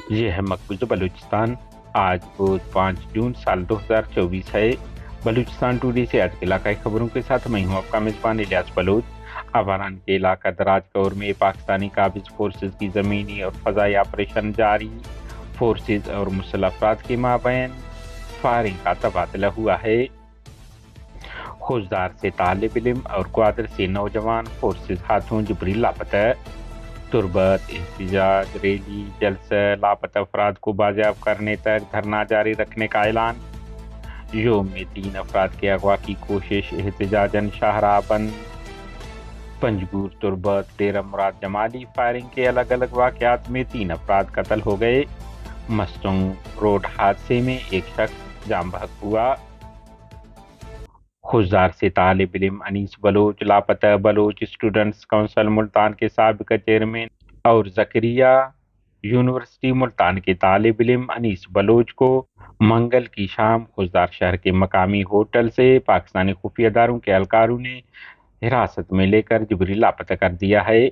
یہ ہے مقبوضہ بلوچستان۔ آج روز 5 جون سال 2024 ہے۔ بلوچستان ٹوڈے سے آج کے علاقائی خبروں کے ساتھ میں ہوں آپ کا میزبان الیاس بلوچ۔ افغان کے علاقہ دراج کور میں پاکستانی قابض فورسز کی زمینی اور فضائی آپریشن جاری۔ فورسز اور مسلح افراد کے مابین فائرنگ کا تبادلہ ہوا ہے۔ خوزدار سے طالب علم اور گوادر سے نوجوان فورسز ہاتھوں جبری لاپتہ۔ تربت، احتجاج، ریلی، جلسہ، لاپتہ افراد کو بازیاب کرنے تک دھرنا جاری رکھنے کا اعلان۔ یوم میں 3 افراد کے اغوا کی کوشش، احتجاجاً شاہراہ بند۔ پنجگور، تربت، ڈیرہ مراد جمالی فائرنگ کے الگ الگ واقعات میں 3 افراد قتل ہو گئے۔ مستونگ روڈ حادثے میں ایک شخص جاں بحق ہوا۔ خوزدار سے طالب علم انیس بلوچ لاپتہ۔ بلوچ اسٹوڈنٹس کونسل ملتان کے سابق چیئرمین اور زکریا یونیورسٹی ملتان کے طالب علم انیس بلوچ کو منگل کی شام خوزدار شہر کے مقامی ہوٹل سے پاکستانی خفیہ اداروں کے اہلکاروں نے حراست میں لے کر جبری لاپتہ کر دیا ہے۔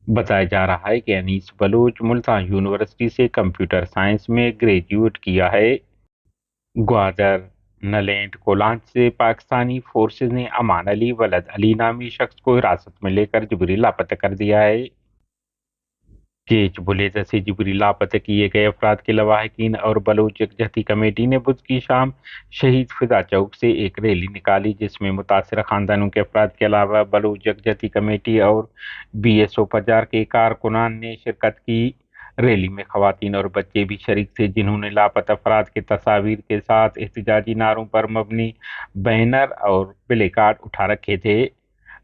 بتایا جا رہا ہے کہ انیس بلوچ ملتان یونیورسٹی سے کمپیوٹر سائنس میں گریجویٹ کیا ہے۔ گوادر نلینڈ کولانچ سے پاکستانی فورسز نے امان علی ولد علی نامی شخص کو حراست میں لے کر جبری لاپتہ کر دیا ہے۔ کیچ بلیزہ سے جبری لاپتہ کیے گئے افراد کے لواحقین اور بلوچ یکجہتی کمیٹی نے بدھ کی شام شہید فضا چوک سے ایک ریلی نکالی، جس میں متاثرہ خاندانوں کے افراد کے علاوہ بلوچ یکجہتی کمیٹی اور BSO پجار کے کارکنان نے شرکت کی۔ ریلی میں خواتین اور بچے بھی شریک تھے، جنہوں نے لاپتہ افراد کے تصاویر کے ساتھ احتجاجی نعروں پر مبنی بینر اور پلے کارڈ اٹھا رکھے تھے۔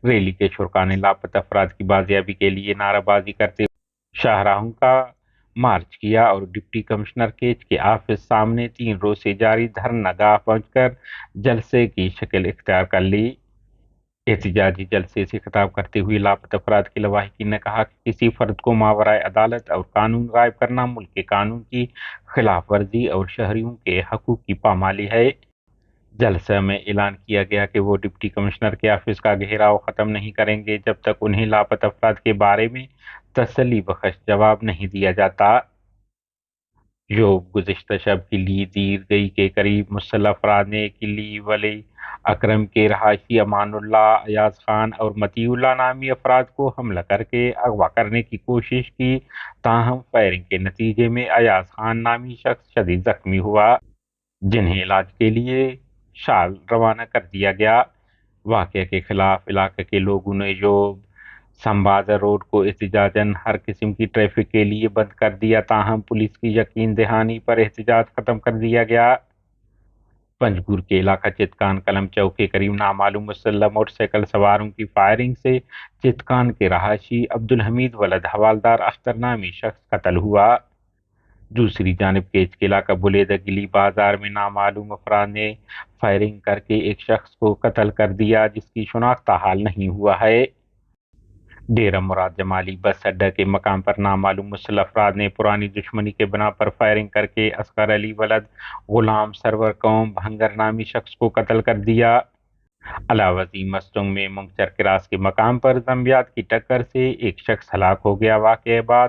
ریلی کے شرکاء نے لاپتہ افراد کی بازیابی کے لیے نعرہ بازی کرتے شاہراہوں کا مارچ کیا اور ڈپٹی کمشنر کیچ کے آفس سامنے 3 روز سے جاری دھرنا گاہ پہنچ کر جلسے کی شکل اختیار کر لی۔ احتجاجی جلسے سے خطاب کرتے ہوئے لاپتہ افراد کے لواحقین نے کہا کہ کسی فرد کو ماورائے عدالت اور قانون غائب کرنا ملک کے قانون کی خلاف ورزی اور شہریوں کے حقوق کی پامالی ہے۔ جلسہ میں اعلان کیا گیا کہ وہ ڈپٹی کمشنر کے آفس کا گھیراؤ ختم نہیں کریں گے جب تک انہیں لاپتہ افراد کے بارے میں تسلی بخش جواب نہیں دیا جاتا۔ گزشتہ شب کلی دیر گئی کے قریب مسلح افراد نے کلی ولی اکرم کے رہائشی امان اللہ، ایاز خان اور مطیع اللہ نامی افراد کو حملہ کر کے اغوا کرنے کی کوشش کی، تاہم فائرنگ کے نتیجے میں ایاز خان نامی شخص شدید زخمی ہوا، جنہیں علاج کے لیے شال روانہ کر دیا گیا۔ واقعے کے خلاف علاقے کے لوگوں نے سمبازر روڈ کو احتجاجاً ہر قسم کی ٹریفک کے لیے بند کر دیا، تاہم پولیس کی یقین دہانی پر احتجاج ختم کر دیا گیا۔ پنجگور کے علاقہ چتکان کلم چوک کے قریب نامعلوم مسلح موٹر سائیکل سواروں کی فائرنگ سے چتکان کے رہائشی عبدالحمید ولد حوالدار اختر نامی شخص قتل ہوا۔ دوسری جانب کیچ کے علاقہ بلیدہ گلی بازار میں نامعلوم افراد نے فائرنگ کر کے ایک شخص کو قتل کر دیا، جس کی شناخت حال نہیں ہوا ہے۔ ڈیرہ مراد جمالی بس اڈہ کے مقام پر نامعلوم مسلح افراد نے پرانی دشمنی کے بنا پر فائرنگ کر کے اصغر علی ولد غلام سرور قوم بھنگر نامی شخص کو قتل کر دیا۔ علاوہ ازیں مستونگ میں منگچر کراس کے مقام پر زمبیات کی ٹکر سے ایک شخص ہلاک ہو گیا۔ واقعے بعد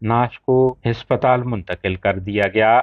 نعش کو ہسپتال منتقل کر دیا گیا۔